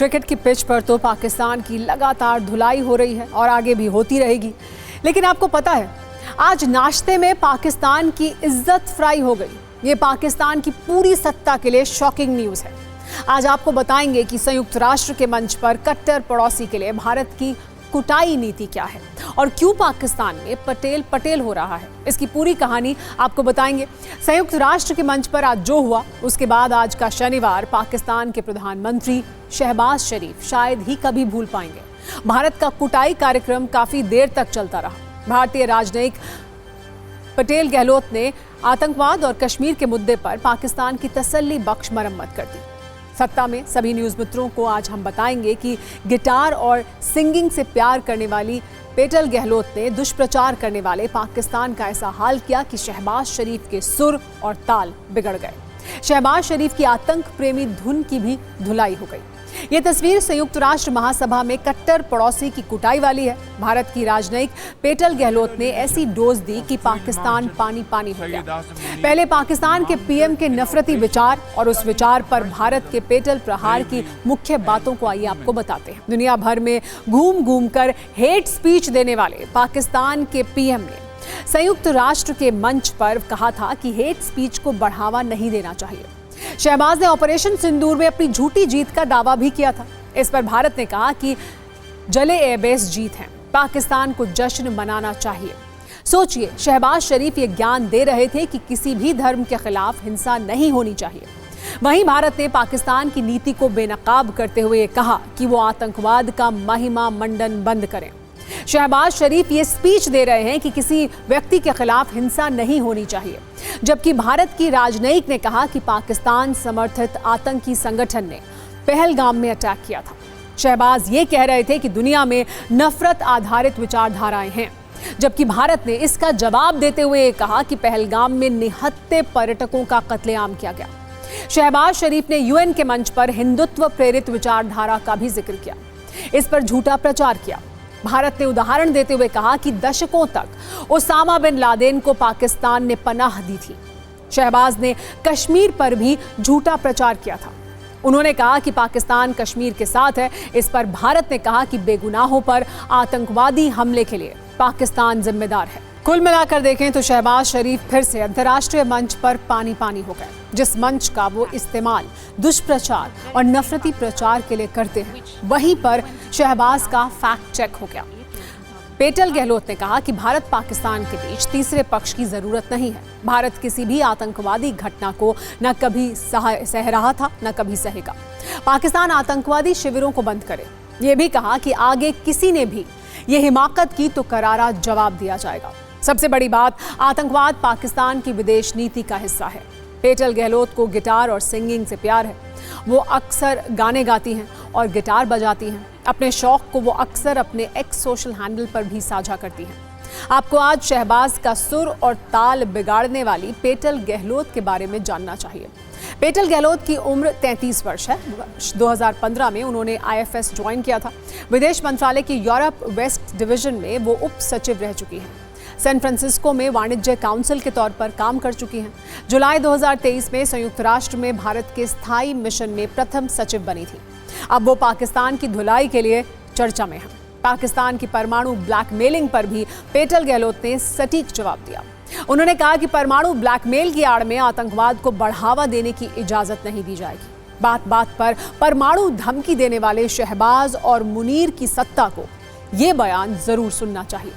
Cricket की pitch पर तो पाकिस्तान की लगातार धुलाई हो रही है और आगे भी होती रहेगी। लेकिन आपको पता है, आज नाश्ते में पाकिस्तान की इज्जत फ्राई हो गई। ये पाकिस्तान की पूरी सत्ता के लिए शॉकिंग न्यूज़ है। आज आपको बताएंगे कि संयुक्त राष्ट्र के मंच पर कट्टर पड़ोसी के लिए भारत की कुटाई नीति क्या है और क्यों पाकिस्तान में पटेल पटेल हो रहा है। इसकी पूरी कहानी आपको बताएंगे। संयुक्त राष्ट्र के मंच पर आज जो हुआ, उसके बाद आज का शनिवार पाकिस्तान के प्रधानमंत्री शहबाज शरीफ शायद ही कभी भूल पाएंगे। भारत का कुटाई कार्यक्रम काफी देर तक चलता रहा। भारतीय राजनयिक पटेल गहलोत ने आतंकवाद और कश्मीर के मुद्दे पर पाकिस्तान की तसल्ली बख्श मरम्मत कर दी। सत्ता में सभी न्यूज़ मित्रों को आज हम बताएंगे कि गिटार और सिंगिंग से प्यार करने वाली पटेल गहलोत ने दुष्प्रचार करने वाले पाकिस्तान का ऐसा हाल किया कि शहबाज शरीफ के सुर और ताल बिगड़ गए। शहबाज शरीफ की आतंक प्रेमी धुन की भी धुलाई हो गई। ये तस्वीर संयुक्त राष्ट्र महासभा में कट्टर पड़ोसी की कुटाई वाली है। भारत की राजनयिक पटेल गहलोत ने ऐसी डोज दी कि पाकिस्तान पानी पानी हो गया। पहले पाकिस्तान के पीएम के नफरती विचार और उस विचार पर भारत के पटेल प्रहार की मुख्य बातों को आइए आपको बताते हैं। दुनिया भर में घूम घूम कर हेट स्पीच देने वाले पाकिस्तान के पीएम ने संयुक्त राष्ट्र के मंच पर कहा था कि हेट स्पीच को बढ़ावा नहीं देना चाहिए। शहबाज ने ऑपरेशन सिंदूर में अपनी झूठी जीत का दावा भी किया था। इस पर भारत ने कहा कि जले एयरबेस जीत है, पाकिस्तान को जश्न मनाना चाहिए। सोचिए, शहबाज शरीफ ये ज्ञान दे रहे थे कि किसी भी धर्म के खिलाफ हिंसा नहीं होनी चाहिए। वहीं भारत ने पाकिस्तान की नीति को बेनकाब करते हुए कहा कि वो आतंकवाद का महिमा मंडन बंद करें। शहबाज शरीफ ये स्पीच दे रहे हैं कि किसी व्यक्ति के खिलाफ हिंसा नहीं होनी चाहिए, जबकि भारत की राजनयिक ने कहा कि पाकिस्तान समर्थित आतंकी संगठन ने पहलगाम में अटैक किया था। शहबाज ये कह रहे थे कि दुनिया में नफरत आधारित विचारधाराएं हैं, जबकि भारत ने इसका जवाब देते हुए कहा कि पहलगाम में निहत्थे पर्यटकों का कत्लेआम किया गया। शहबाज शरीफ ने यूएन के मंच पर हिंदुत्व प्रेरित विचारधारा का भी जिक्र किया। इस पर झूठा प्रचार किया। भारत ने उदाहरण देते हुए कहा कि दशकों तक ओसामा बिन लादेन को पाकिस्तान ने पनाह दी थी। शहबाज ने कश्मीर पर भी झूठा प्रचार किया था। उन्होंने कहा कि पाकिस्तान कश्मीर के साथ है। इस पर भारत ने कहा कि बेगुनाहों पर आतंकवादी हमले के लिए पाकिस्तान जिम्मेदार है। कुल मिलाकर देखें तो शहबाज शरीफ फिर से अंतर्राष्ट्रीय मंच पर पानी पानी हो गए। जिस मंच का वो इस्तेमाल दुष्प्रचार और नफरती प्रचार के लिए करते हैं, वहीं पर शहबाज का फैक्ट चेक हो गया। पटेल गहलोत ने कहा कि भारत पाकिस्तान के बीच तीसरे पक्ष की जरूरत नहीं है। भारत किसी भी आतंकवादी घटना को न कभी सह रहा था, न कभी सहेगा। पाकिस्तान आतंकवादी शिविरों को बंद करे। ये भी कहा कि आगे किसी ने भी ये हिमाकत की तो करारा जवाब दिया जाएगा। सबसे बड़ी बात, आतंकवाद पाकिस्तान की विदेश नीति का हिस्सा है। पटेल गहलोत को गिटार और सिंगिंग से प्यार है। वो अक्सर गाने गाती हैं और गिटार बजाती हैं। अपने शौक को वो अक्सर अपने एक्स सोशल हैंडल पर भी साझा करती हैं। आपको आज शहबाज का सुर और ताल बिगाड़ने वाली पटेल गहलोत के बारे में जानना चाहिए। पटेल गहलोत की उम्र 33 वर्ष है। 2015 में उन्होंने IFS ज्वाइन किया था। विदेश मंत्रालय की यूरोप वेस्ट डिवीजन में वो उप सचिव रह चुकी हैं। सैन फ्रांसिस्को में वाणिज्य काउंसिल के तौर पर काम कर चुकी हैं। जुलाई 2023 में संयुक्त राष्ट्र में भारत के स्थायी मिशन में प्रथम सचिव बनी थी। अब वो पाकिस्तान की धुलाई के लिए चर्चा में है। पाकिस्तान की परमाणु ब्लैकमेलिंग पर भी पटेल गहलोत ने सटीक जवाब दिया। उन्होंने कहा कि परमाणु ब्लैकमेल की आड़ में आतंकवाद को बढ़ावा देने की इजाजत नहीं दी जाएगी। बात बात पर परमाणु धमकी देने वाले शहबाज और मुनीर की सत्ता को ये बयान जरूर सुनना चाहिए।